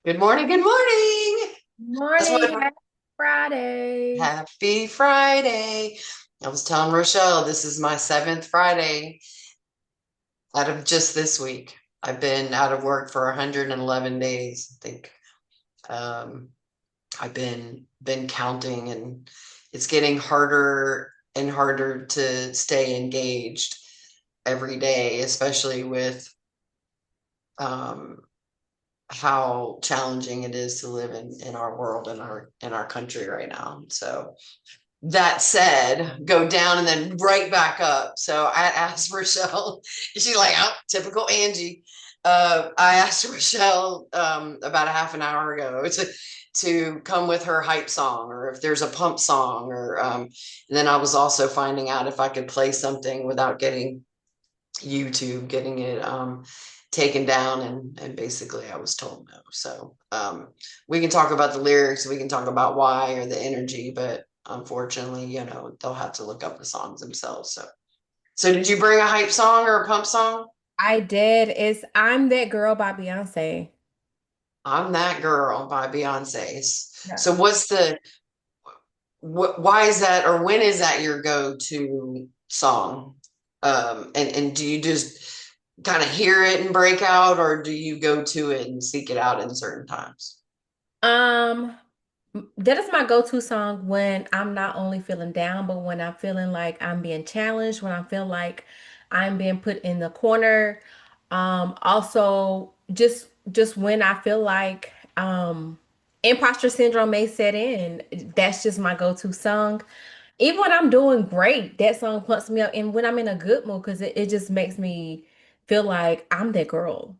Good morning. Good morning. That's Morning, what happy Friday. Happy Friday. I was telling Rochelle this is my seventh Friday out of just this week. I've been out of work for 111 days. I think um, I've been counting, and it's getting harder and harder to stay engaged every day, especially with um, how challenging it is to live in our world and our country right now. So that said, go down and then right back up. So I asked Rochelle, she's like, oh, typical Angie. I asked Rochelle about a half an hour ago to come with her hype song or if there's a pump song or and then I was also finding out if I could play something without getting YouTube, getting it taken down, and basically I was told no. So we can talk about the lyrics, we can talk about why or the energy, but unfortunately, they'll have to look up the songs themselves. So did you bring a hype song or a pump song? I did. It's I'm That Girl by Beyonce. I'm That Girl by Beyonce. So Yes. what's the why is that, or when is that your go-to song? And do you just kind of hear it and break out, or do you go to it and seek it out in certain times? Um, that is my go-to song when I'm not only feeling down, but when I'm feeling like I'm being challenged, when I feel like I'm being put in the corner. Also just when I feel like imposter syndrome may set in, that's just my go-to song. Even when I'm doing great, that song pumps me up. And when I'm in a good mood, because it just makes me feel like I'm that girl.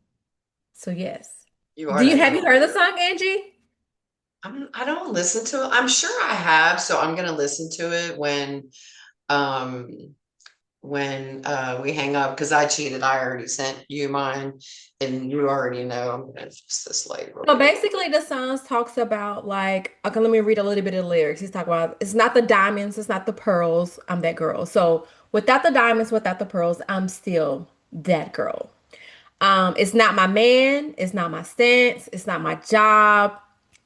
So yes. You Do are you that have you girl. heard the song, Angie? I don't listen to it. I'm sure I have, so I'm gonna listen to it um when we hang up because I cheated. I already sent you mine, and you already know I'm gonna fix this light real So quick. basically the song talks about like, okay, let me read a little bit of the lyrics. He's talking about it's not the diamonds, it's not the pearls, I'm that girl. So without the diamonds, without the pearls, I'm still that girl. It's not my man, it's not my stance, it's not my job.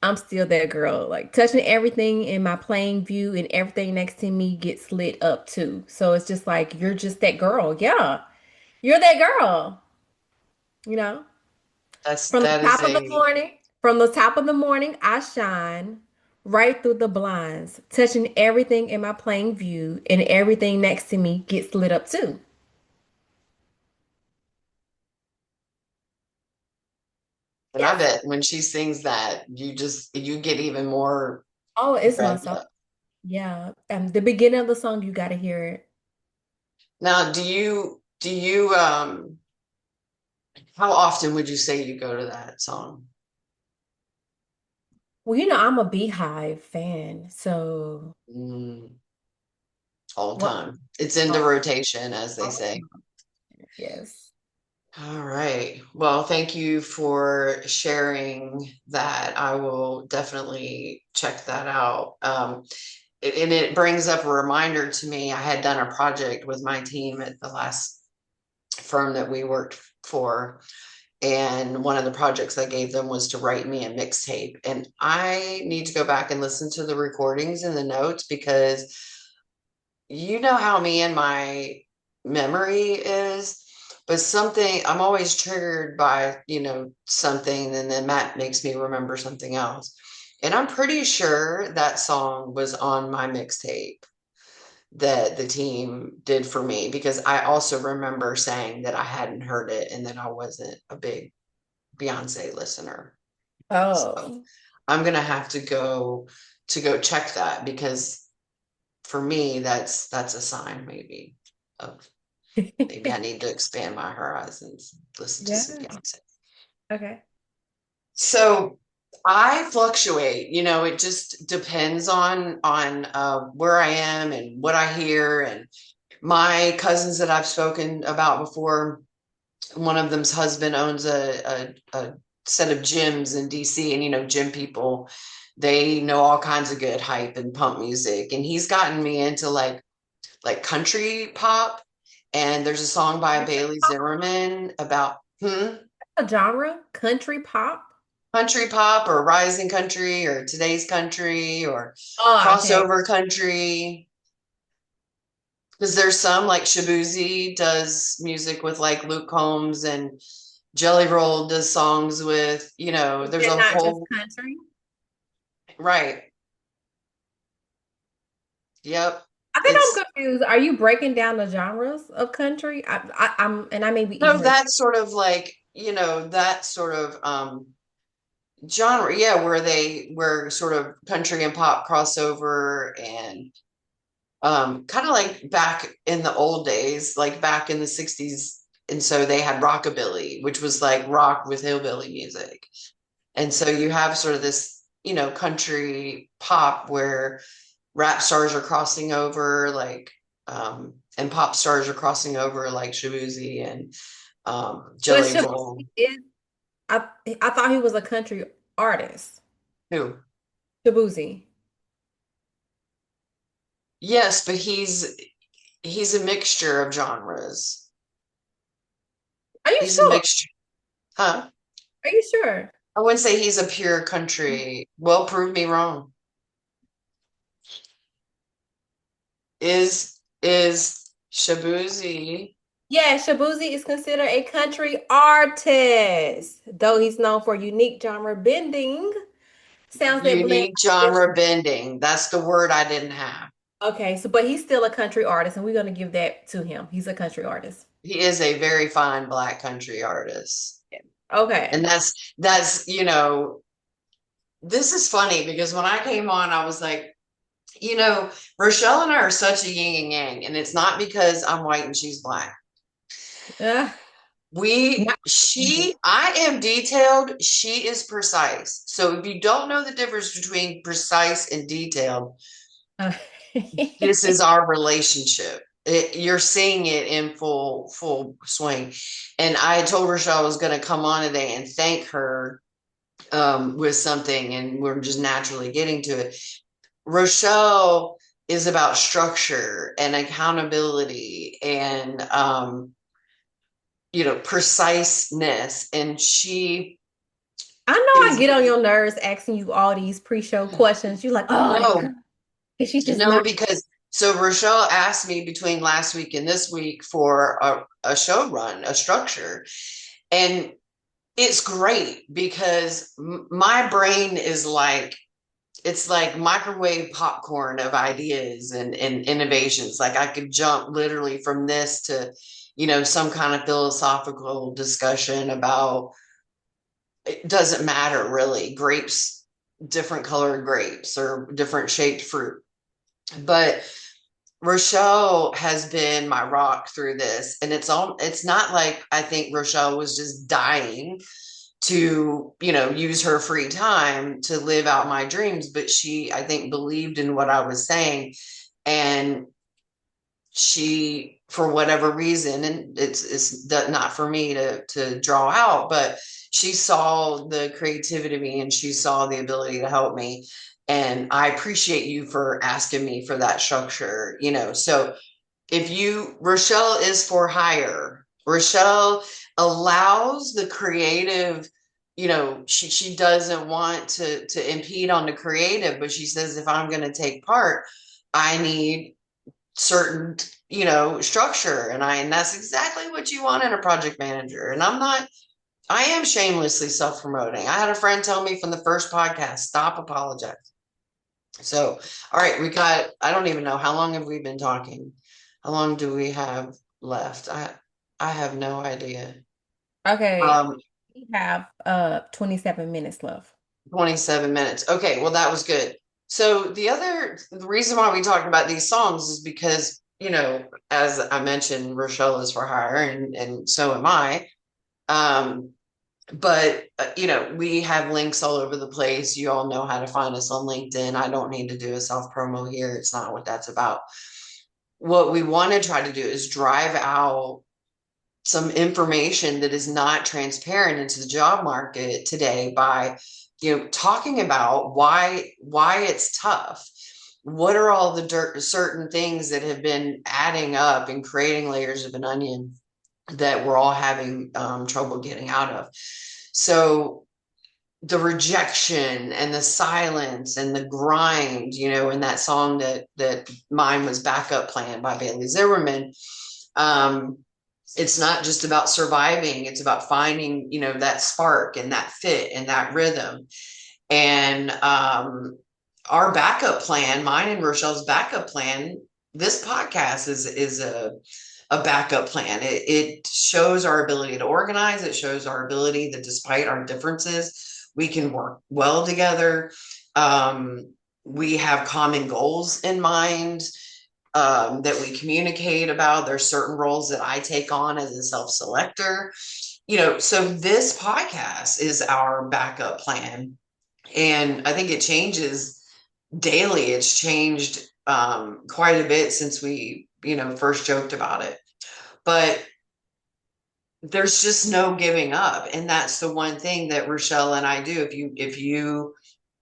I'm still that girl. Like touching everything in my plain view and everything next to me gets lit up too. So it's just like you're just that girl. Yeah. You're that girl, you know? From the That is top of the a morning, from the top of the morning, I shine right through the blinds, touching everything in my plain view, and everything next to me gets lit up too. And I Yes. bet when she sings that, you get even more Oh, it's my revved song. up. Yeah. The beginning of the song, you got to hear it. Now, do you how often would you say you go to that song? Well, I'm a Beehive fan, so Mm, all the what? time. It's in the Oh, rotation, as they oh, say. yes. All right. Well, thank you for sharing that. I will definitely check that out. And it brings up a reminder to me. I had done a project with my team at the last firm that we worked for. And one of the projects I gave them was to write me a mixtape. And I need to go back and listen to the recordings and the notes because you know how me and my memory is, but something I'm always triggered by, something, and then that makes me remember something else. And I'm pretty sure that song was on my mixtape that the team did for me because I also remember saying that I hadn't heard it and that I wasn't a big Beyonce listener. So Oh. I'm gonna have to go check that because for me that's a sign maybe of maybe I need to expand my horizons, listen to some Yeah. Beyonce. Okay. So I fluctuate, it just depends on where I am and what I hear. And my cousins that I've spoken about before, one of them's husband owns a set of gyms in DC, and gym people, they know all kinds of good hype and pump music, and he's gotten me into like country pop. And there's a song by Bailey Zimmerman about A genre, country pop. country pop or rising country or today's country or Oh, okay. crossover country. Because there's some like Shabuzi does music with like Luke Combs and Jelly Roll does songs with, Is there's that a not just whole, country? right. Yep. I think I'm It's confused. Are you breaking down the genres of country? And I may be no, ignorant. that sort of like, that sort of genre, yeah, where sort of country and pop crossover and kind of like back in the old days, like back in the 60s. And so they had rockabilly, which was like rock with hillbilly music. And so you have sort of this, country pop where rap stars are crossing over, like, and pop stars are crossing over, like Shabuzi and But Jelly Roll. Shabuzi is I I thought he was a country artist. Who? Shabuzi. Yes, but he's a mixture of genres. Are you He's a sure? mixture, huh? Are you sure? I wouldn't say he's a pure country. Well, prove me wrong. Is Shabuzi Yeah, Shabuzi is considered a country artist, though he's known for unique genre bending sounds that blend. unique genre bending? That's the word I didn't have. Okay, so but he's still a country artist, and we're gonna give that to him. He's a country artist. He is a very fine black country artist. And Okay. that's, this is funny because when I came on, I was like, Rochelle and I are such a yin and yang, and it's not because I'm white and she's black. Uh, not- I am detailed, she is precise. So if you don't know the difference between precise and detailed, uh, this is our relationship. You're seeing it in full swing. And I told Rochelle I was going to come on today and thank her with something, and we're just naturally getting to it. Rochelle is about structure and accountability and preciseness, and she I know I is get on your nerves asking you all these pre-show questions. You're like, oh, that girl. no, Is she just no, not? because so Rochelle asked me between last week and this week for a show run, a structure, and it's great because my brain is like it's like microwave popcorn of ideas and innovations. Like I could jump literally from this to, some kind of philosophical discussion about it doesn't matter really, grapes, different colored grapes or different shaped fruit. But Rochelle has been my rock through this. And it's not like I think Rochelle was just dying to, use her free time to live out my dreams, but she, I think, believed in what I was saying. And she, for whatever reason, and it's not for me to draw out, but she saw the creativity in me and she saw the ability to help me. And I appreciate you for asking me for that structure, So if Rochelle is for hire. Rochelle allows the creative, she doesn't want to impede on the creative, but she says if I'm going to take part, I need certain, structure, and that's exactly what you want in a project manager. And I am shamelessly self-promoting. I had a friend tell me from the first podcast, stop apologizing. So, all right, I don't even know how long have we been talking? How long do we have left? I have no idea. Okay. Um, We have 27 minutes left. 27 minutes. Okay, well that was good. So the reason why we talked about these songs is because, as I mentioned, Rochelle is for hire and so am I. Um, but we have links all over the place. You all know how to find us on LinkedIn. I don't need to do a self promo here. It's not what that's about. What we want to try to do is drive out some information that is not transparent into the job market today by talking about why it's tough. What are all the certain things that have been adding up and creating layers of an onion that we're all having trouble getting out of? So the rejection and the silence and the grind, in that song that mine was Backup Plan by Bailey Zimmerman. Um, it's not just about surviving, it's about finding, that spark and that fit and that rhythm. And our backup plan, mine and Rochelle's backup plan, this podcast is a backup plan. It shows our ability to organize. It shows our ability that despite our differences, we can work well together. Um, we have common goals in mind, that we communicate about. There's certain roles that I take on as a self-selector. So this podcast is our backup plan. And I think it changes daily. It's changed quite a bit since we, first joked about it. But there's just no giving up. And that's the one thing that Rochelle and I do. If you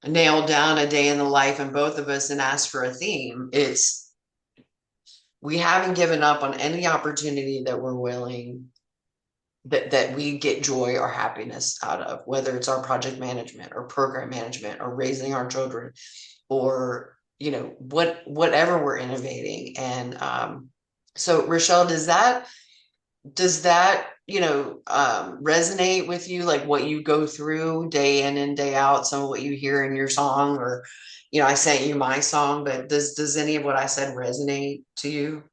nail down a day in the life and both of us and ask for a theme, it's we haven't given up on any opportunity that we're willing that we get joy or happiness out of, whether it's our project management or program management or raising our children or whatever we're innovating. And so Rochelle, does that resonate with you, like what you go through day in and day out, some of what you hear in your song? Or I sent you my song, but does any of what I said resonate to you?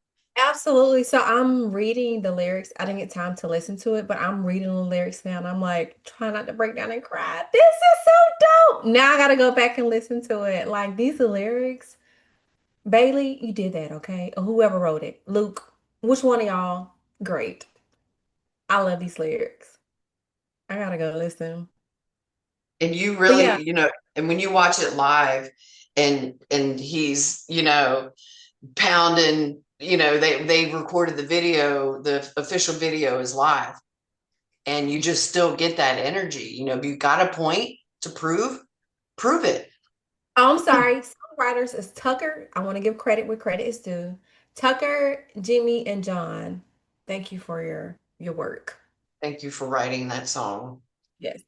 Absolutely. So I'm reading the lyrics. I didn't get time to listen to it, but I'm reading the lyrics now and I'm like trying not to break down and cry. This is so dope. Now I gotta go back and listen to it. Like these are lyrics. Bailey, you did that, okay? Or whoever wrote it. Luke, which one of y'all? Great. I love these lyrics. I gotta go listen. And you But yeah, really, and when you watch it live, and he's pounding, they recorded the video, the official video is live, and you just still get that energy. If you got a point to prove it. oh, I'm sorry. Songwriters is Tucker. I want to give credit where credit is due. Tucker, Jimmy, and John. Thank you for your work. Thank you for writing that song. Yes.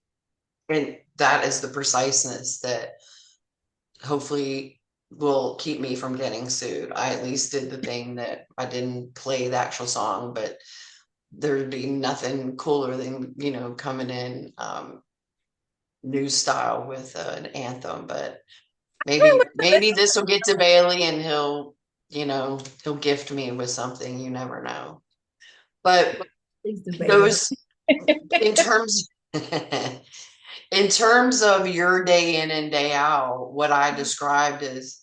And that is the preciseness that hopefully will keep me from getting sued. I at least did the thing that I didn't play the actual song, but there'd be nothing cooler than, coming in new style with an anthem. But Can't maybe wait to maybe listen. this will get to Bailey and he'll gift me with something. You never know. But Please do, Bailey. those in terms in terms of your day in and day out, what I described as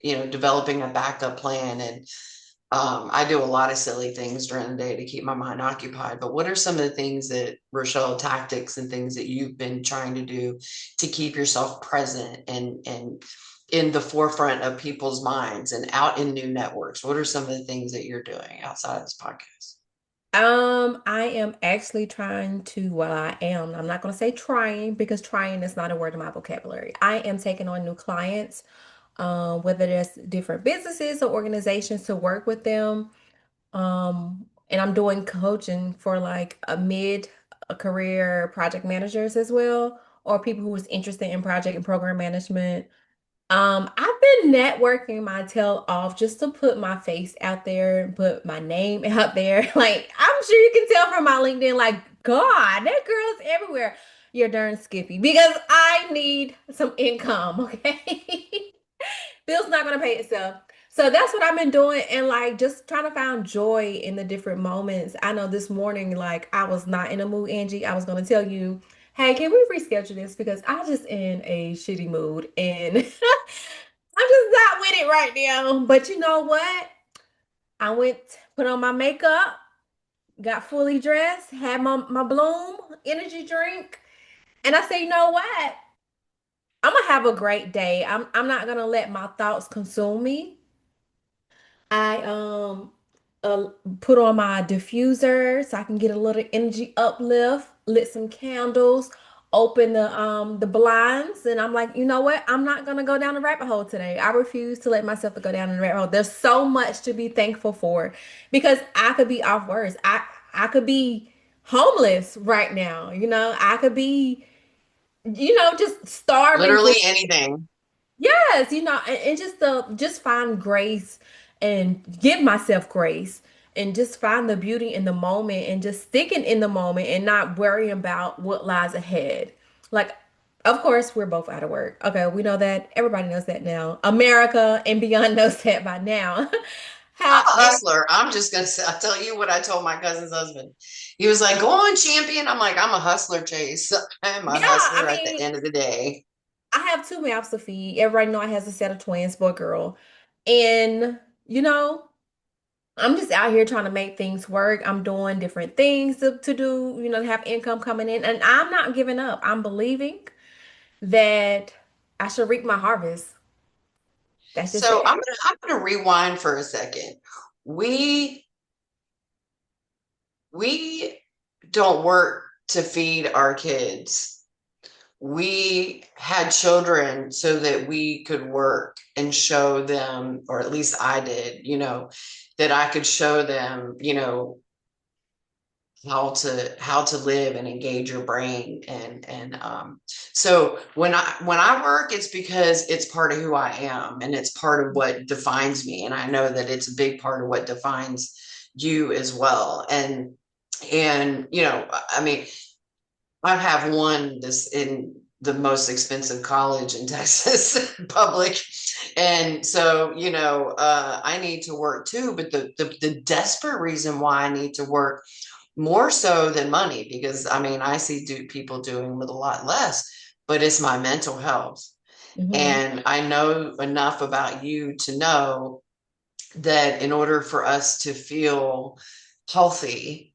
developing a backup plan. And I do a lot of silly things during the day to keep my mind occupied. But what are some of the things that, Rochelle, tactics and things that you've been trying to do to keep yourself present and in the forefront of people's minds and out in new networks? What are some of the things that you're doing outside of this podcast? I am actually trying to, well, I am. I'm not going to say trying because trying is not a word in my vocabulary. I am taking on new clients, whether there's different businesses or organizations to work with them. And I'm doing coaching for like a mid career project managers as well, or people who is interested in project and program management. I've been networking my tail off just to put my face out there and put my name out there. Like, I'm sure you can tell from my LinkedIn, like, God, that girl is everywhere. You're darn skippy because I need some income, okay? Bill's not gonna pay itself. So that's what I've been doing and like just trying to find joy in the different moments. I know this morning, like I was not in a mood, Angie. I was gonna tell you, hey, can we reschedule this? Because I'm just in a shitty mood and I'm just not with it right now. But you know what? I went, put on my makeup, got fully dressed, had my Bloom energy drink, and I say, you know what? I'm gonna have a great day. I'm not gonna let my thoughts consume me. I uh, put on my diffuser so I can get a little energy uplift, lit some candles, open the blinds, and I'm like, you know what? I'm not gonna go down the rabbit hole today. I refuse to let myself to go down the rabbit hole. There's so much to be thankful for because I could be off words. I could be homeless right now, I could be just starving for. Literally anything. Yes, and just find grace and give myself grace and just find the beauty in the moment and just sticking in the moment and not worrying about what lies ahead. Like, of course, we're both out of work. Okay, we know that. Everybody knows that now. America and beyond knows that by now. I'm a However, hustler. I'm just gonna say, I'll tell you what I told my cousin's husband. He was like, "Go on, champion." I'm like, "I'm a hustler, Chase. I'm a yeah, I hustler at the mean, end of the day." I have two mouths to feed. Everybody know I has a set of twins, boy, girl. And, you know, I'm just out here trying to make things work. I'm doing different things to do, to have income coming in. And I'm not giving up. I'm believing that I should reap my harvest. That's just So it. I'm gonna rewind for a second. We we don't work to feed our kids. We had children so that we could work and show them, or at least I did, that I could show them, how to live and engage your brain. And so when I work, it's because it's part of who I am, and it's part of what defines me, and I know that it's a big part of what defines you as well. And I mean, I have one this in the most expensive college in Texas, public. And so, I need to work too, but the desperate reason why I need to work more so than money, because I mean, I see people doing with a lot less, but it's my mental health. Hmm. And I know enough about you to know that in order for us to feel healthy,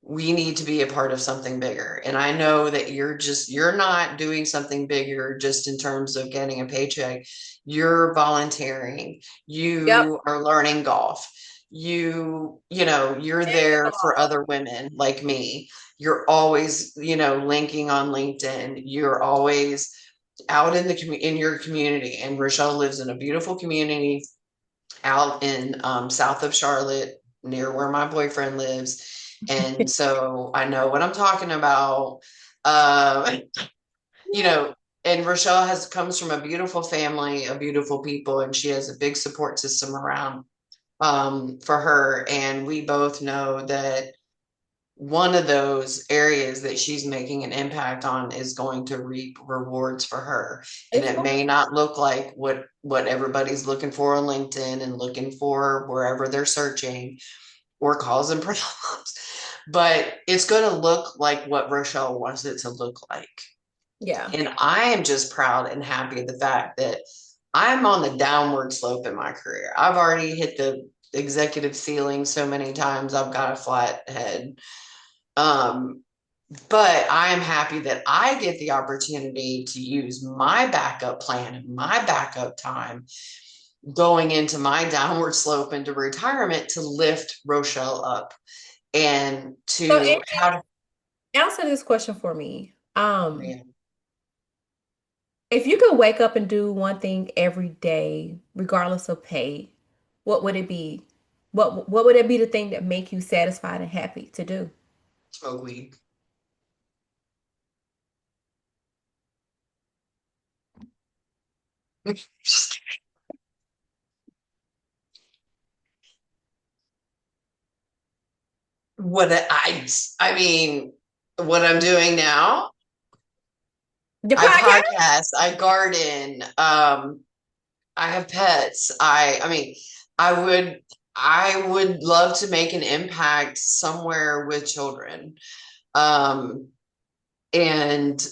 we need to be a part of something bigger. And I know that you're not doing something bigger just in terms of getting a paycheck. You're volunteering. Yep. You are learning golf. You're And there for pickleball. other women like me. You're always, linking on LinkedIn. You're always out in your community. And Rochelle lives in a beautiful community out in south of Charlotte, near where my boyfriend lives. And so I know what I'm talking about. Uh, you know, and Rochelle comes from a beautiful family, of beautiful people, and she has a big support system around for her. And we both know that one of those areas that she's making an impact on is going to reap rewards for her. And It's it going. may not look like what everybody's looking for on LinkedIn and looking for wherever they're searching or causing problems, but it's going to look like what Rochelle wants it to look like. Yeah. And I am just proud and happy of the fact that I'm on the downward slope in my career. I've already hit the executive ceiling so many times. I've got a flat head. um, but I am happy that I get the opportunity to use my backup plan and my backup time going into my downward slope into retirement to lift Rochelle up and So, to Angie, how to. answer this question for me. Yeah, If you could wake up and do one thing every day, regardless of pay, what would it be? What would it be the thing that make you satisfied and happy to do? smoke weed. what I, I mean, what I'm doing now, The I podcast? podcast, I garden, I have pets. I mean, I would I would love to make an impact somewhere with children. Um, and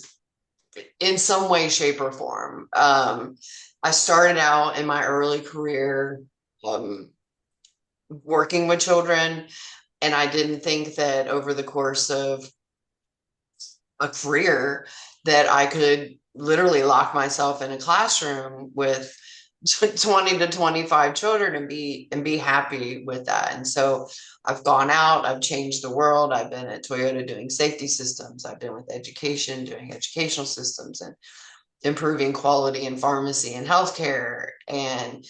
in some way, shape, or form. I started out in my early career um, working with children, and I didn't think that over the course of a career that I could literally lock myself in a classroom with 20 to 25 children and be happy with that. And so I've gone out, I've changed the world. I've been at Toyota doing safety systems. I've been with education doing educational systems and improving quality in pharmacy and healthcare. And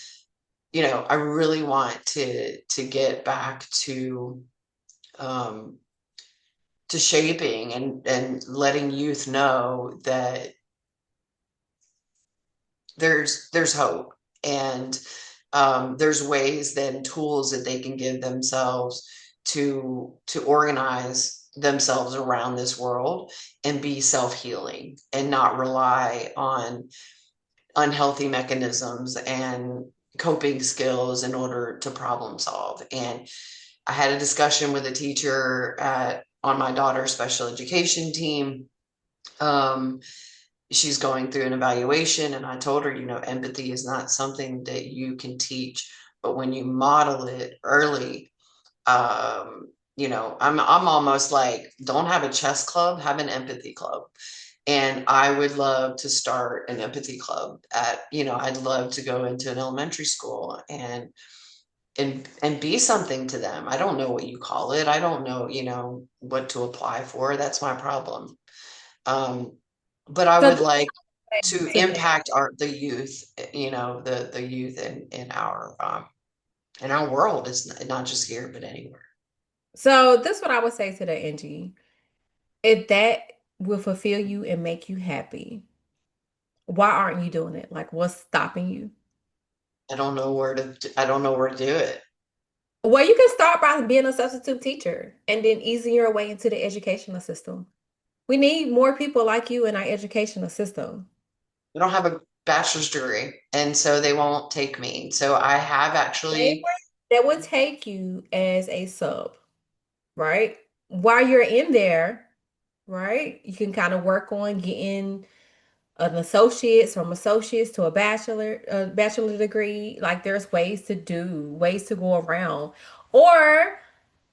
I really want to get back um, to shaping and letting youth know that there's hope and there's ways then tools that they can give themselves to organize themselves around this world and be self-healing and not rely on unhealthy mechanisms and coping skills in order to problem solve. And I had a discussion with a teacher at on my daughter's special education team. Um, she's going through an evaluation, and I told her, empathy is not something that you can teach, but when you model it early, I'm almost like, don't have a chess club, have an empathy club. And I would love to start an empathy club I'd love to go into an elementary school and be something to them. I don't know what you call it. I don't know, what to apply for. That's my problem. Um, but I So would this like is to today. impact the youth, the youth in our world. It's not just here, but anywhere. So this is what I would say to the Angie. If that will fulfill you and make you happy, why aren't you doing it? Like, what's stopping you? I don't know where to do it. Well, you can start by being a substitute teacher and then easing your way into the educational system. We need more people like you in our educational system. I don't have a bachelor's degree, and so they won't take me. So I have They actually, That would take you as a sub, right? While you're in there, right? You can kind of work on getting an associate's from associates to a bachelor degree. Like there's ways to go around. Or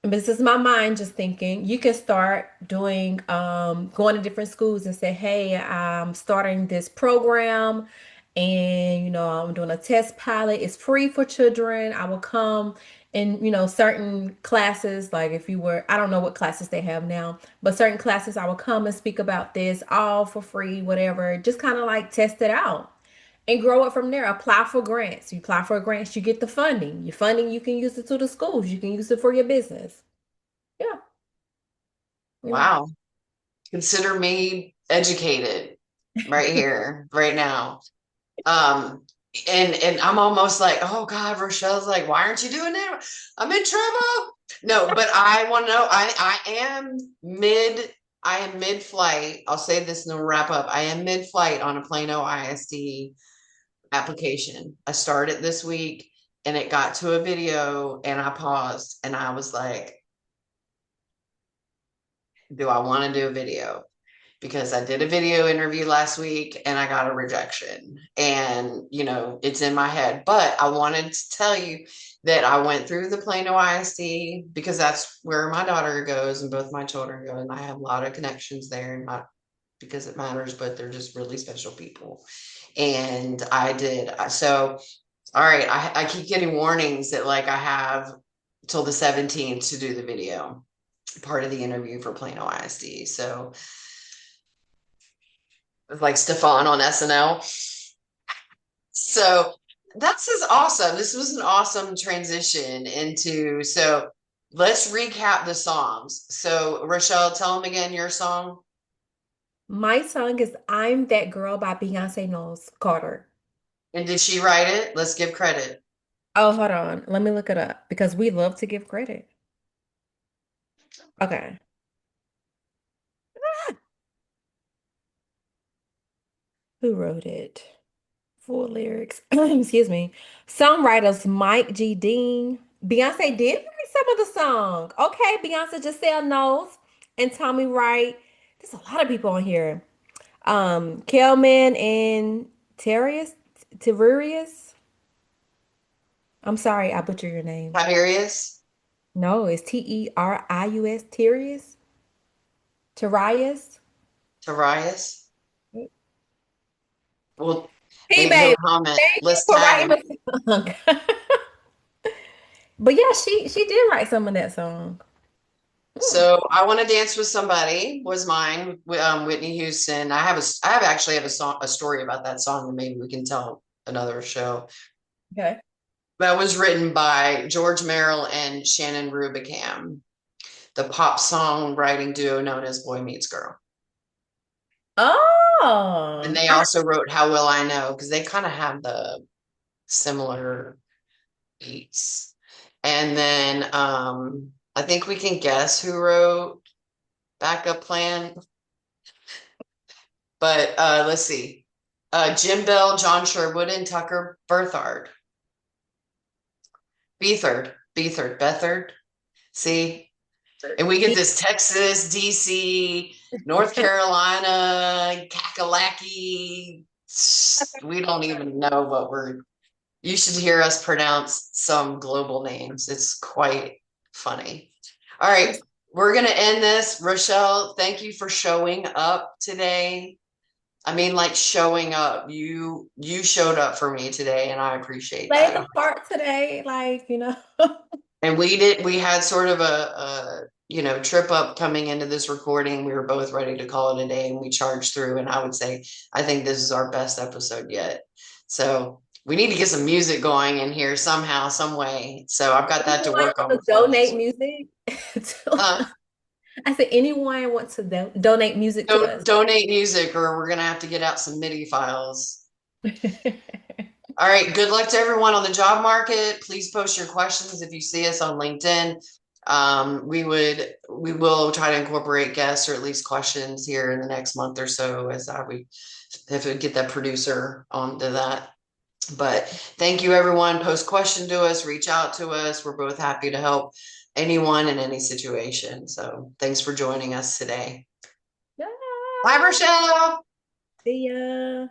this is my mind just thinking, you can start doing going to different schools and say, hey, I'm starting this program and I'm doing a test pilot. It's free for children. I will come in, certain classes, like if you were, I don't know what classes they have now, but certain classes I will come and speak about this all for free, whatever. Just kind of like test it out and grow it from there. Apply for grants. You apply for grants, you get the funding. Your funding, you can use it to the schools. You can use it for your business. Yeah, you know. wow, consider me educated right here, right now. Um, and I'm almost like, oh God, Rochelle's like, why aren't you doing that? I'm in trouble. No, but I want to know. I am mid flight. I'll say this and then we'll wrap up. I am mid flight on a Plano ISD application. I started this week and it got to a video and I paused and I was like, do I want to do a video? Because I did a video interview last week and I got a rejection. And, it's in my head. But I wanted to tell you that I went through the Plano ISD because that's where my daughter goes and both my children go. And I have a lot of connections there, not because it matters, but they're just really special people. And I did. So, all right, I keep getting warnings that like I have till the 17th to do the video, part of the interview for Plano ISD. So, like Stefan on SNL. So this is awesome. This was an awesome transition into. So let's recap the songs. So Rochelle, tell them again your song. My song is I'm That Girl by Beyonce Knowles Carter. And did she write it? Let's give credit. Oh, hold on. Let me look it up because we love to give credit. Okay. Who wrote it? Full lyrics. Excuse me. Songwriters Mike G. Dean. Beyonce did write some of the song. Okay, Beyonce Giselle Knowles and Tommy Wright. There's a lot of people on here. Kelman and Terrius, Terrarius. I'm sorry, I butchered your name. Tiberius, No, it's Terius, Terrius, Terius. Tarius. Well, Hey, maybe he'll baby, comment. thank you Let's for tag writing him. the song. But yeah, she did write some of that song. Hmm, So I want to dance with somebody was mine. Whitney Houston. I have actually have a song, a story about that song that maybe we can tell another show. okay. That was written by George Merrill and Shannon Rubicam. the pop songwriting duo known as Boy Meets Girl. And Oh, they also wrote How Will I Know because they kind of have the similar beats. And then I think we can guess who wrote Backup Plan, but let's see. Jim Bell, John Sherwood, and Tucker Berthard. Beathard. See? And we get this Texas, DC, North Carolina, Kakalaki. We don't even know what we're. You should hear us pronounce some global names. It's quite funny. All right, we're going to end this. Rochelle, thank you for showing up today. I mean, like showing up. You showed up for me today, and I appreciate played that. the part today, like, you know. And we had sort of a trip up coming into this recording. We were both ready to call it a day and we charged through. And I would say, I think this is our best episode yet. So we need to get some music going in here somehow, some way. So I've got that to Anyone work want on to for donate next week. music? Uh, I said, anyone want to donate music to us? donate music or we're going to have to get out some MIDI files. All right. Good luck to everyone on the job market. Please post your questions if you see us on LinkedIn. We will try to incorporate guests or at least questions here in the next month or so as we if we get that producer onto that. But thank you everyone. Post question to us, reach out to us. We're both happy to help anyone in any situation. So thanks for joining us today. Yeah. Bye, Rochelle. See ya.